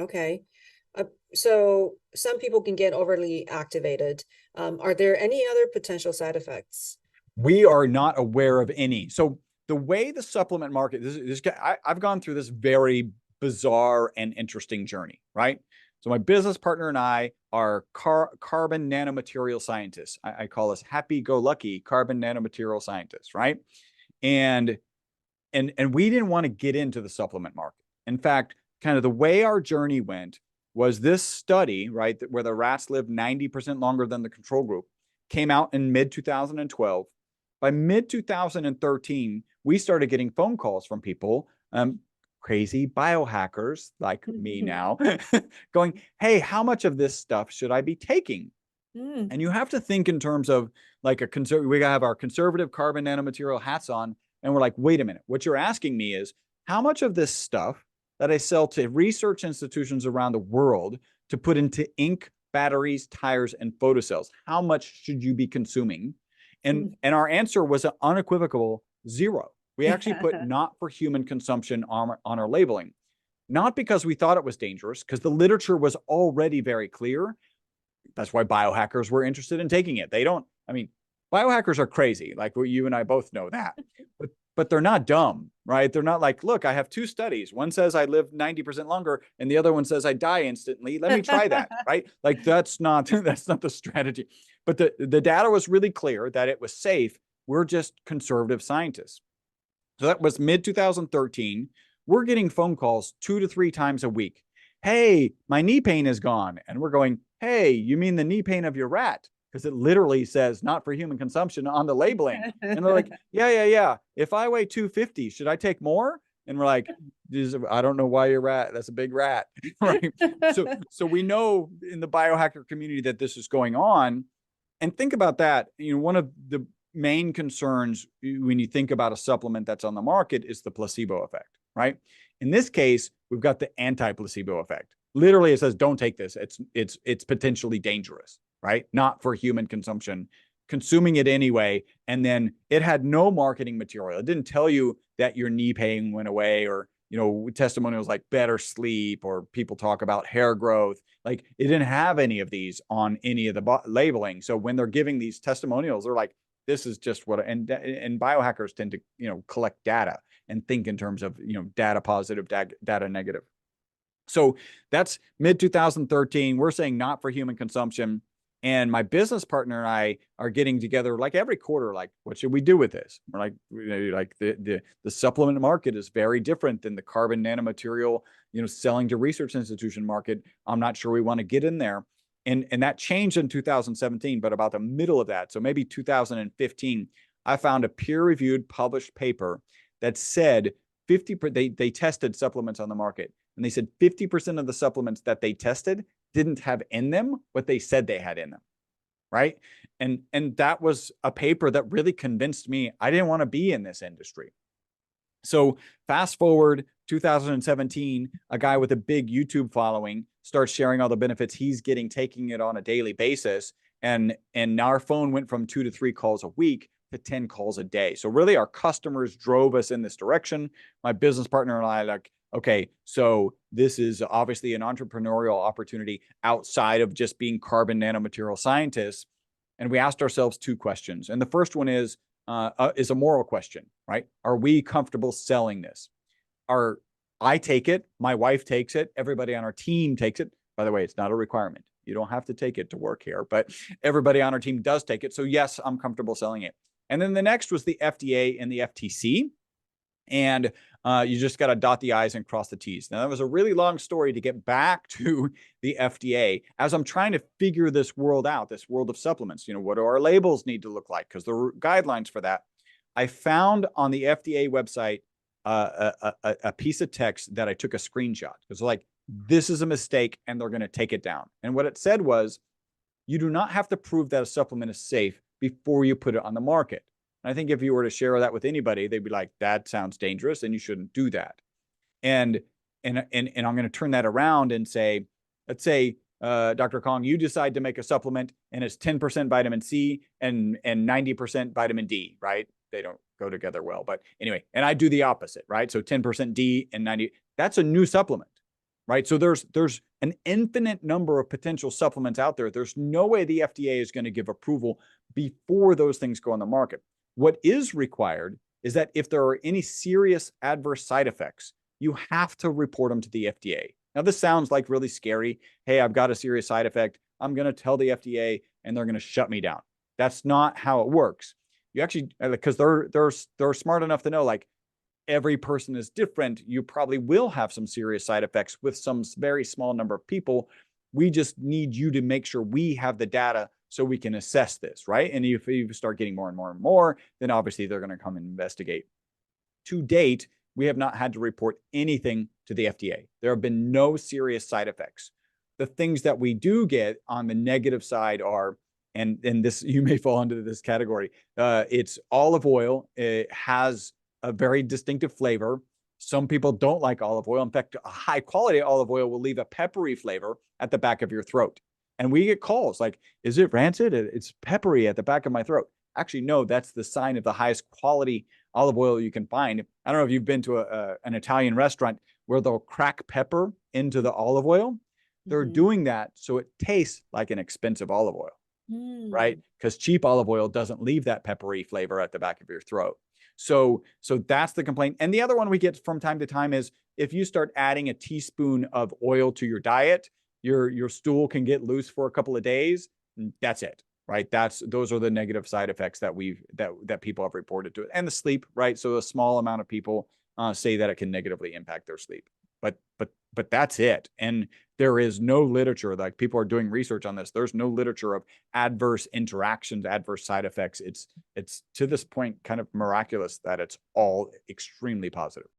Okay. Uh, so some people can get overly activated. Are there any other potential side effects? We are not aware of any. So the way the supplement market, I've gone through this very bizarre and interesting journey, right? So my business partner and I are carbon nanomaterial scientists. I call us happy-go-lucky carbon nanomaterial scientists, right? And and we didn't want to get into the supplement market. In fact, kind of the way our journey went was this study, right, where the rats lived 90% longer than the control group, came out in mid 2012. By mid 2013, we started getting phone calls from people, crazy biohackers like me now, going, hey, how much of this stuff should I be taking? Mm. And you have to think in terms of like we have our conservative carbon nanomaterial hats on, and we're like, wait a minute, what you're asking me is how much of this stuff that I sell to research institutions around the world to put into ink, batteries, tires, and photocells, how much should you be consuming? And our answer was an unequivocal zero. We actually put not for human consumption on our labeling, not because we thought it was dangerous, because the literature was already very clear. That's why biohackers were interested in taking it. They don't, I mean, biohackers are crazy. Like you and I both know that, but they're not dumb, right? They're not like, look, I have two studies. One says I live 90% longer and the other one says I die instantly. Let me try that, right? Like that's not, that's not the strategy. But the data was really clear that it was safe. We're just conservative scientists. So that was mid 2013. We're getting phone calls 2 to 3 times a week. Hey, my knee pain is gone. And we're going, hey, you mean the knee pain of your rat? Because it literally says not for human consumption on the labeling. And they're like, yeah. If I weigh 250, should I take more? And we're like, I don't know why you're rat. That's a big rat, right? So we know in the biohacker community that this is going on. And think about that. You know, one of the main concerns when you think about a supplement that's on the market is the placebo effect, right? In this case, we've got the anti-placebo effect. Literally, it says, don't take this. It's potentially dangerous, right? Not for human consumption. Consuming it anyway, and then it had no marketing material. It didn't tell you that your knee pain went away, or testimonials like better sleep, or people talk about hair growth. Like it didn't have any of these on any of the labeling. So when they're giving these testimonials, they're like, this is just what, and biohackers tend to collect data and think in terms of data positive, data negative. So that's mid 2013. We're saying not for human consumption. And my business partner and I are getting together like every quarter, like, what should we do with this? We're like the supplement market is very different than the carbon nanomaterial, selling to research institution market. I'm not sure we want to get in there. And that changed in 2017, but about the middle of that, so maybe 2015, I found a peer-reviewed published paper that said they tested supplements on the market, and they said 50% of the supplements that they tested didn't have in them what they said they had in them, right? And that was a paper that really convinced me I didn't want to be in this industry. So fast forward 2017, a guy with a big YouTube following starts sharing all the benefits he's getting taking it on a daily basis. And our phone went from 2 to 3 calls a week to 10 calls a day. So really our customers drove us in this direction. My business partner and I like, okay, so this is obviously an entrepreneurial opportunity outside of just being carbon nanomaterial scientists. And we asked ourselves 2 questions. And the first one is a moral question, right? Are we comfortable selling this? I take it, my wife takes it, everybody on our team takes it. By the way, it's not a requirement. You don't have to take it to work here, but everybody on our team does take it. So yes, I'm comfortable selling it. And then the next was the FDA and the FTC. And you just got to dot the I's and cross the T's. Now, that was a really long story to get back to the FDA as I'm trying to figure this world out, this world of supplements. What do our labels need to look like? Because there were guidelines for that. I found on the FDA website a piece of text that I took a screenshot. It was like, this is a mistake, and they're going to take it down. And what it said was, you do not have to prove that a supplement is safe before you put it on the market. And I think if you were to share that with anybody, they'd be like, that sounds dangerous and you shouldn't do that. And I'm going to turn that around and say, let's say, Dr. Kong, you decide to make a supplement and it's 10% vitamin C and 90% vitamin D, right? They don't go together well, but anyway, and I do the opposite, right? So 10% D and 90, that's a new supplement. right? So there's an infinite number of potential supplements out there. There's no way the FDA is going to give approval before those things go on the market. What is required is that if there are any serious adverse side effects, you have to report them to the FDA. Now, this sounds like really scary. Hey, I've got a serious side effect. I'm going to tell the FDA and they're going to shut me down. That's not how it works. You actually, because they're smart enough to know, like, every person is different. You probably will have some serious side effects with some very small number of people. We just need you to make sure we have the data so we can assess this, right? And if you start getting more and more and more, then obviously they're going to come and investigate. To date, we have not had to report anything to the FDA. There have been no serious side effects. The things that we do get on the negative side are, and this, you may fall into this category, it's olive oil. It has a very distinctive flavor. Some people don't like olive oil. In fact, a high quality olive oil will leave a peppery flavor at the back of your throat. And we get calls like, is it rancid? It's peppery at the back of my throat. Actually, no, that's the sign of the highest quality olive oil you can find. I don't know if you've been to an Italian restaurant where they'll crack pepper into the olive oil. They're doing that so it tastes like an expensive olive oil, right? Because cheap olive oil doesn't leave that peppery flavor at the back of your throat. So that's the complaint. And the other one we get from time to time is if you start adding a teaspoon of oil to your diet, your stool can get loose for a couple of days. That's it, right? Those are the negative side effects that people have reported to it. And the sleep, right? So a small amount of people say that it can negatively impact their sleep. But that's it. And there is no literature, like people are doing research on this. There's no literature of adverse interactions, adverse side effects. It's to this point kind of miraculous that it's all extremely positive.